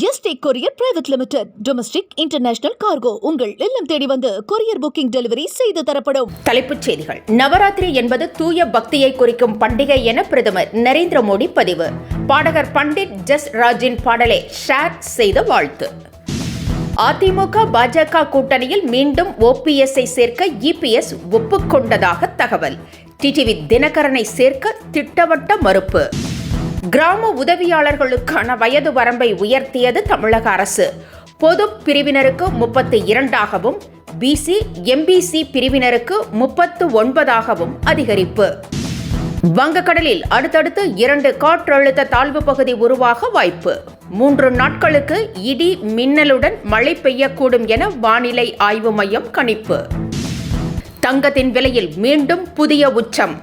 Yesterday courier private limited. Domestic international cargo உங்கள் இல்லம் தேடி வந்து கொரியர் புக்கிங் டெலிவரி செய்து தரப்படும். தலைப்புச் செய்திகள். நவராத்திரி என்பது தூய பக்தியை குறிக்கும் பண்டிகை என பிரதமர் நரேந்திர மோடி பதிவு. பாடகர் பண்டிட் ஜஸ்ராஜின் பாடலை ஷேர் செய்த வாழ்த்து. அதிமுக பாஜக கூட்டணியில் மீண்டும் ஓபிஎஸ்ஐ சேர்க்க இபிஎஸ் ஒப்புக்கொண்டதாக தகவல். டிடிவி தினகரனை சேர்க்க திட்டவட்ட மறுப்பு. கிராம உதவியாளர்களுக்கான வயது வரம்பை உயர்த்தியது தமிழக அரசு. பொது பிரிவினருக்கு 32ஆகவும் பிசி எம்பிசி பிரிவினருக்கு 39ஆகவும் அதிகரிப்பு. வங்கக்கடலில் அடுத்தடுத்து 2 காற்றழுத்த தாழ்வு பகுதி உருவாக வாய்ப்பு. 3 நாட்களுக்கு இடி மின்னலுடன் மழை பெய்யக்கூடும் என வானிலை ஆய்வு மையம் கணிப்பு. தங்கத்தின் விலையில் மீண்டும் புதிய உச்சம்.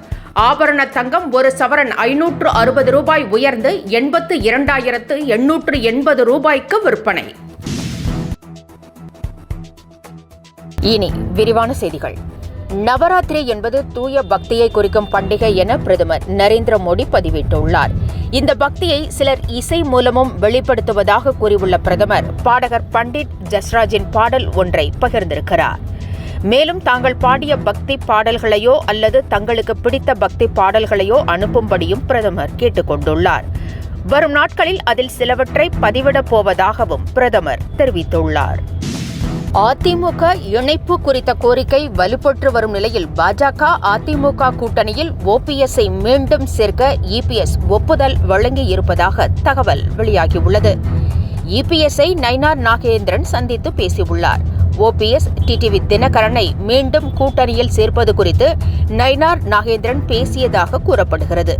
ஆபரண தங்கம் ஒரு சவரன் 560 ரூபாய் உயர்ந்து 82,880 ரூபாய்க்கு விற்பனை. இனி விரிவான செய்திகள். நவராத்திரி என்பது தூய பக்தியை குறிக்கும் பண்டிகை என பிரதமர் நரேந்திர மோடி பதிவிட்டுள்ளார். இந்த பக்தியை சிலர் இசை மூலமும் வெளிப்படுத்துவதாக கூறியுள்ள பிரதமர், பாடகர் பண்டிட் ஜஸ்ராஜின் பாடல் ஒன்றை பகிர்ந்திருக்கிறார். மேலும் தாங்கள் பாடிய பக்தி பாடல்களையோ அல்லது தங்களுக்கு பிடித்த பக்தி பாடல்களையோ அனுப்பும்படியும் பிரதமர் கேட்டுக் கொண்டுள்ளார். வரும் நாட்களில் அதில் சிலவற்றை பதிவிடப் போவதாகவும் பிரதமர் தெரிவித்துள்ளார். அதிமுக இணைப்பு குறித்த கோரிக்கை வலுப்பெற்று வரும் நிலையில் பாஜக அதிமுக கூட்டணியில் ஓபிஎஸ்ஐ மீண்டும் சேர்க்க இபிஎஸ் ஒப்புதல் வழங்கியிருப்பதாக தகவல் வெளியாகியுள்ளது. இபிஎஸ்ஐ நயினார் நாகேந்திரன் சந்தித்து பேசியுள்ளார். ஓபிஎஸ் டிடிவி தினகரனை மீண்டும் கூட்டணியில் சேர்ப்பது குறித்து நயினார் நாகேந்திரன் பேசியதாக கூறப்படுகிறது.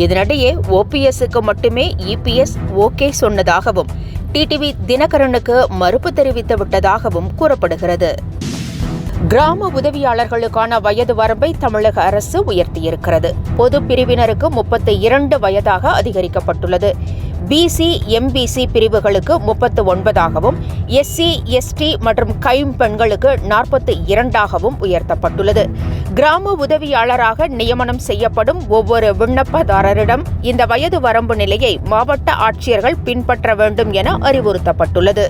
இதனிடையே ஓபிஎஸ்க்கு மட்டுமே இபிஎஸ் ஓகே சொன்னதாகவும் டிடிவி தினகரனுக்கு மறுப்பு தெரிவித்து விட்டதாகவும் கூறப்படுகிறது. கிராம உதவியாளர்களுக்கான வயது வரம்பை தமிழக அரசு உயர்த்தியிருக்கிறது. பொது பிரிவினருக்கு 32 வயதாக அதிகரிக்கப்பட்டுள்ளது. பிசி எம்பிசி பிரிவுகளுக்கு 39ஆகவும் எஸ்சி எஸ்டி மற்றும் கைம்பெண்களுக்கு 42ஆகவும் உயர்த்தப்பட்டுள்ளது. கிராம உதவியாளராக நியமனம் செய்யப்படும் ஒவ்வொரு விண்ணப்பதாரரிடம் இந்த வயது வரம்பு நிலையை மாவட்ட ஆட்சியர்கள் பின்பற்ற வேண்டும் என அறிவுறுத்தப்பட்டுள்ளது.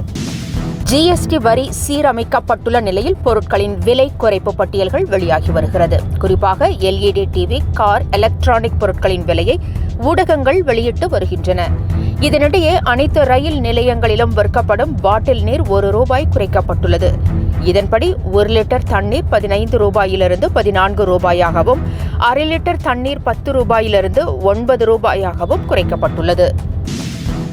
ஜிஎஸ்டி வரி சீரமைக்கப்பட்டுள்ள நிலையில் பொருட்களின் விலை குறைப்பு பட்டியல்கள் வெளியாகி வருகிறது. குறிப்பாக எல்இடி டிவி, கார், எலக்ட்ரானிக் பொருட்களின் விலையை ஊடகங்கள் வெளியிட்டு வருகின்றன. இதனிடையே அனைத்து ரயில் நிலையங்களிலும் விற்கப்படும் பாட்டில் நீர் ₹1 குறைக்கப்பட்டுள்ளது. இதன்படி 1 லிட்டர் தண்ணீர் 15 ரூபாயிலிருந்து 14 ரூபாயாகவும், அரை லிட்டர் தண்ணீர் 10 ரூபாயிலிருந்து 9 ரூபாயாகவும் குறைக்கப்பட்டுள்ளது.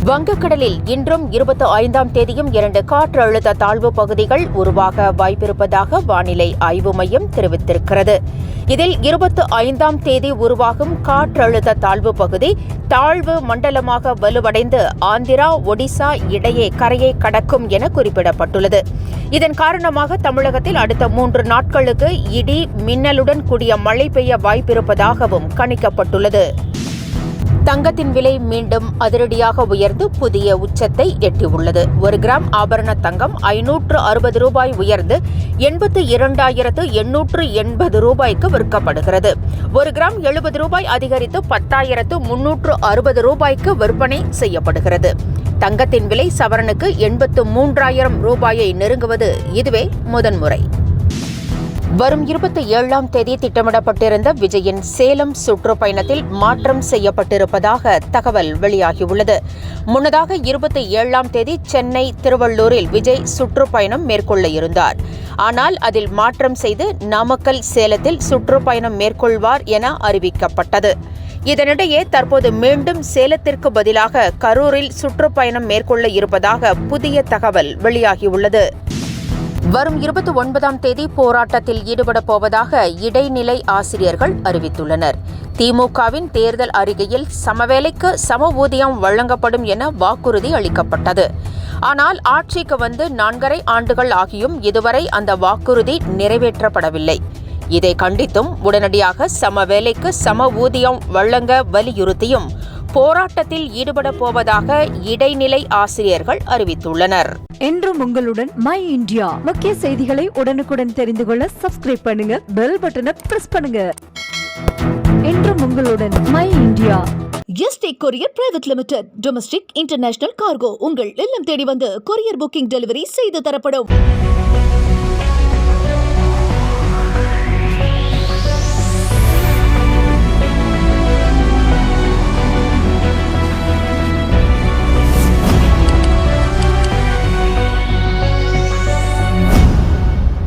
வங்கக்கடலில் இன்றும் 25ஆம் தேதியும் 2 காற்றழுத்த தாழ்வு பகுதிகள் உருவாக வாய்ப்பிருப்பதாக வானிலை ஆய்வு மையம் தெரிவித்திருக்கிறது. இதில் 25ஆம் தேதி உருவாகும் காற்றழுத்த தாழ்வு பகுதி தாழ்வு மண்டலமாக வலுவடைந்து ஆந்திரா, ஒடிசா இடையே கரையை கடக்கும் என குறிப்பிடப்பட்டுள்ளது. இதன் காரணமாக தமிழகத்தில் அடுத்த 3 நாட்களுக்கு இடி மின்னலுடன் கூடிய மழை பெய்ய வாய்ப்பிருப்பதாகவும் கணிக்கப்பட்டுள்ளது. தங்கத்தின் விலை மீண்டும் அதிரடியாக உயர்ந்து புதிய உச்சத்தை எட்டியுள்ளது. 1 கிராம் ஆபரண தங்கம் 560 ரூபாய் உயர்ந்து 82,880 ரூபாய்க்கு விற்கப்படுகிறது. 1 கிராம் 70 ரூபாய் அதிகரித்து 10,360 ரூபாய்க்கு விற்பனை செய்யப்படுகிறது. தங்கத்தின் விலை சவரனுக்கு 83,000 ரூபாயை நெருங்குவது இதுவே முதன்முறை. வரும் 27ஆம் தேதி திட்டமிடப்பட்டிருந்த விஜயின் சேலம் சுற்றுப்பயணத்தில் மாற்றம் செய்யப்பட்டிருப்பதாக தகவல் வெளியாகியுள்ளது. முன்னதாக 27ஆம் தேதி சென்னை, திருவள்ளூரில் விஜய் சுற்றுப்பயணம் மேற்கொள்ள இருந்தார். ஆனால் அதில் மாற்றம் செய்து நாமக்கல், சேலத்தில் சுற்றுப்பயணம் மேற்கொள்வார் என அறிவிக்கப்பட்டது. இதனிடையே தற்போது மீண்டும் சேலத்திற்கு பதிலாக கரூரில் சுற்றுப்பயணம் மேற்கொள்ள இருப்பதாக புதிய தகவல் வெளியாகியுள்ளது. வரும் 29ஆம் தேதி போராட்டத்தில் ஈடுபடப் போவதாக இடைநிலை ஆசிரியர்கள் அறிவித்துள்ளனர். திமுகவின் தேர்தல் அறிக்கையில் சமவேளைக்கு சம ஊதியம் வழங்கப்படும் என வாக்குறுதி அளிக்கப்பட்டது. ஆனால் ஆட்சிக்கு வந்து 4.5 ஆண்டுகள் ஆகியும் இதுவரை அந்த வாக்குறுதி நிறைவேற்றப்படவில்லை. இதை கண்டித்தும் உடனடியாக சமவேளைக்கு சம ஊதியம் வழங்க வலியுறுத்தியும் போராட்டத்தில் ஈடுபடப் போவதாக இடைநிலை ஆசிரியர்கள் அறிவித்துள்ளனர். என்றும் உங்களுடன் மை இந்தியா. முக்கிய செய்திகளை உடனுக்குடன் தெரிந்து கொள்ள சப்ஸ்கிரைப் பண்ணுங்க, பெல் பட்டனை பிரஸ் பண்ணுங்க. என்றும் உங்களுடன் my India. India. Yesterday courier private limited. Domestic international cargo உங்கள் இல்லம் தேடி வந்து கொரியர் புக்கிங் டெலிவரி செய்து தரப்படும்.